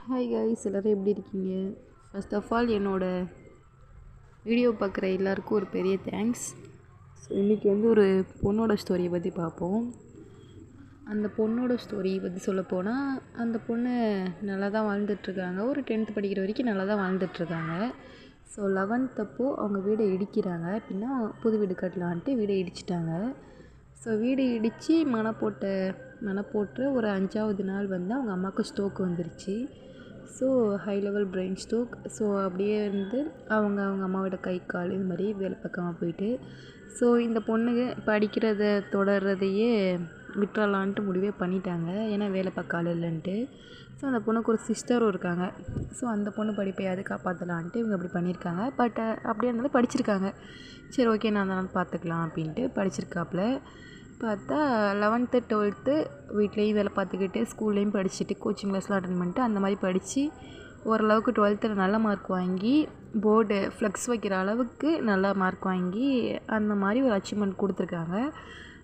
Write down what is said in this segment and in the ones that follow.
Hi guys, எல்லோரும் எப்படி இருக்கீங்க? ஃபர்ஸ்ட் ஆஃப் ஆல் என்னோடய வீடியோ பார்க்குற எல்லாருக்கும் ஒரு பெரிய தேங்க்ஸ். ஸோ இன்றைக்கி ஒரு பொண்ணோட ஸ்டோரியை பற்றி பார்ப்போம். அந்த பொண்ணோட ஸ்டோரி பற்றி சொல்லப்போனால், அந்த பொண்ணு நல்லா தான் வாழ்ந்துட்டுருக்காங்க. ஒரு 10th படிக்கிற வரைக்கும் நல்லா தான் வாழ்ந்துட்டுருக்காங்க. ஸோ 11th அப்போது அவங்க வீடை இடிக்கிறாங்க. அப்படின்னா புது வீடு கட்டலான்ட்டு வீடை இடிச்சிட்டாங்க. ஸோ வீடு இடித்து மனை போட்டு ஒரு 5வது நாள் அவங்க அம்மாவுக்கு ஸ்ட்ரோக் வந்துருச்சு. So high level brain stroke. So அப்படியே அவங்க அம்மாவோட கை கால் இது மாதிரி வேலை பக்கமாக போயிட்டு, ஸோ இந்த பொண்ணுங்க படிக்கிறத தொடர்றதையே விட்டுறலான்ட்டு முடிவே பண்ணிட்டாங்க. ஏன்னா வேலை பார்க்க ஆள் இல்லைன்ட்டு. ஸோ அந்த பொண்ணுக்கு ஒரு சிஸ்டரும் இருக்காங்க. ஸோ அந்த பொண்ணு படிப்பையாவது காப்பாற்றலான்ட்டு இவங்க அப்படி பண்ணியிருக்காங்க. பட் அப்படியே இருந்தாலும் படிச்சிருக்காங்க. சரி, ஓகே, நான் அதனால் பார்த்துக்கலாம் அப்படின்ட்டு படிச்சிருக்காப்புல. பார்த்தா 11th 12th வீட்லேயும் வேலை பார்த்துக்கிட்டு, ஸ்கூல்லேயும் படிச்சுட்டு, கோச்சிங் கிளாஸ்லாம் அட்டன் பண்ணிட்டு, அந்த மாதிரி படித்து ஓரளவுக்கு 12th நல்ல மார்க் வாங்கி, போர்டு ஃப்ளெக்ஸ் வைக்கிற அளவுக்கு நல்லா மார்க் வாங்கி, அந்த மாதிரி ஒரு அச்சீவ்மெண்ட் கொடுத்துருக்காங்க.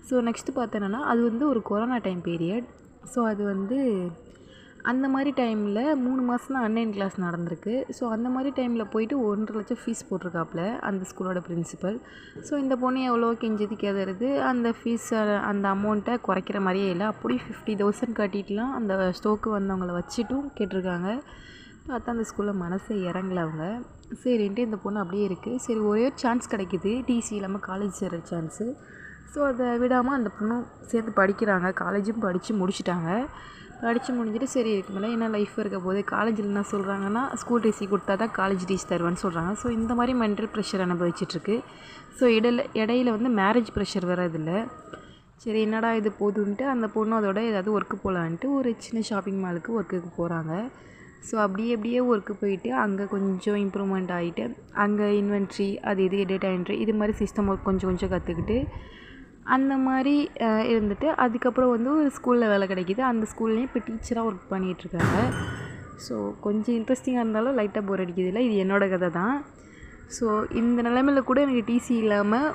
ஸோ நெக்ஸ்ட்டு பார்த்தோன்னா, அது ஒரு கொரோனா டைம் பீரியட். ஸோ அது அந்த மாதிரி டைமில் 3 மாதம் தான் ஆன்லைன் கிளாஸ் நடந்திருக்கு. ஸோ அந்த மாதிரி டைமில் போயிட்டு 1.5 லட்சம் ஃபீஸ் போட்டிருக்காப்புல அந்த ஸ்கூலோட பிரின்சிபல். ஸோ இந்த பொண்ணு எவ்வளோ கெஞ்சது கேதறது, அந்த ஃபீஸை அந்த அமௌண்ட்டை குறைக்கிற மாதிரியே இல்லை. அப்படி 50,000 கட்டிட்டுலாம் அந்த ஸ்ட்ரோக்கு வந்தவங்கள வச்சுட்டும் கேட்டிருக்காங்க. பார்த்தா அந்த ஸ்கூலில் மனசே இறங்கல அவங்க. சரின்ட்டு இந்த பொண்ணு அப்படியே இருக்குது. சரி, ஒரே ஒரு சான்ஸ் கிடைக்கிது, டிசி இல்லாமல் காலேஜ் சேர்கிற சான்ஸு. ஸோ அதை விடாமல் அந்த பொண்ணும் சேர்த்து படிக்கிறாங்க. காலேஜும் படித்து முடிச்சிட்டாங்க. படித்து முடிஞ்சிட்டு சரி, இதுக்கு மேலே என்ன லைஃப் இருக்க போது, காலேஜில் என்ன சொல்கிறாங்கன்னா, ஸ்கூல் டிசி கொடுத்தா தான் காலேஜ் டிசி தருவேன்னு சொல்கிறாங்க. ஸோ இந்த மாதிரி மென்டல் ப்ரெஷர் அனுபவிச்சிட்ருக்கு. ஸோ இடையில மேரேஜ் ப்ரெஷர் வரதில்லை. சரி, என்னடா இது போதுன்ட்டு அந்த பொண்ணு அதோட ஏதாவது ஒர்க்கு போகலான்ட்டு ஒரு சின்ன ஷாப்பிங் மாலுக்கு ஒர்க்குக்கு போகிறாங்க. ஸோ அப்படியே ஒர்க்கு போயிட்டு அங்கே கொஞ்சம் இம்ப்ரூவ்மெண்ட் ஆகிட்டு, அங்கே இன்வென்ட்ரி அது இது டேட்டா என்ட்ரி இது மாதிரி சிஸ்டம் ஒர்க் கொஞ்சம் கற்றுக்கிட்டு அந்த மாதிரி இருந்துட்டு, அதுக்கப்புறம் ஒரு ஸ்கூலில் வேலை கிடைக்கிது. அந்த ஸ்கூல்லேயும் இப்போ டீச்சராக ஒர்க் பண்ணிகிட்ருக்காங்க. ஸோ கொஞ்சம் இன்ட்ரெஸ்டிங்காக இருந்தாலும் லைட்டாக போர் அடிக்கிறதில்ல. இது என்னோடய கதை தான். ஸோ இந்த நிலைமையில் கூட எனக்கு டிசி இல்லாமல்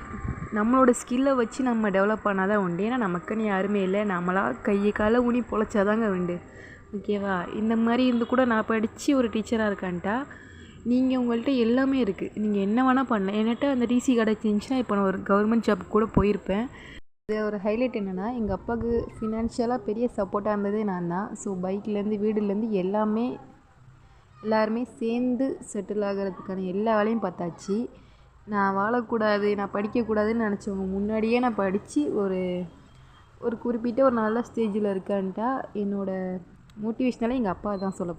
நம்மளோட ஸ்கில்லை வச்சு நம்ம டெவலப் பண்ணால் தான் உண்டு. ஏன்னா நமக்குன்னு யாருமே இல்லை. நம்மளாக கையை காலை ஊனி பொழைச்சாதாங்க உண்டு. ஓகேவா? இந்த மாதிரி இருந்து கூட நான் படித்து ஒரு டீச்சராக இருக்கான்ட்டா, நீங்கள் உங்கள்கிட்ட எல்லாமே இருக்குது, நீங்கள் என்ன வேணால் பண்ணலாம். என்கிட்ட அந்த டிசி கிடச்சிருந்துச்சின்னா இப்போ நான் ஒரு கவர்மெண்ட் ஜாப் கூட போயிருப்பேன். இது ஒரு ஹைலைட் என்னென்னா, எங்கள் அப்பாவுக்கு ஃபினான்ஷியலாக பெரிய சப்போர்ட்டாக இருந்ததே நான் தான். ஸோ பைக்லேருந்து வீடுலேருந்து எல்லாருமே சேர்ந்து செட்டில் ஆகிறதுக்கான எல்லா வேலையும் பார்த்தாச்சு. நான் வாழக்கூடாது, நான் படிக்கக்கூடாதுன்னு நினச்சவங்க முன்னாடியே நான் படித்து ஒரு குறிப்பிட்ட ஒரு நல்ல ஸ்டேஜில் இருக்கான்ட்டா, என்னோடய மோட்டிவேஷ்னலாக எங்கள் அப்பா தான் சொல்ல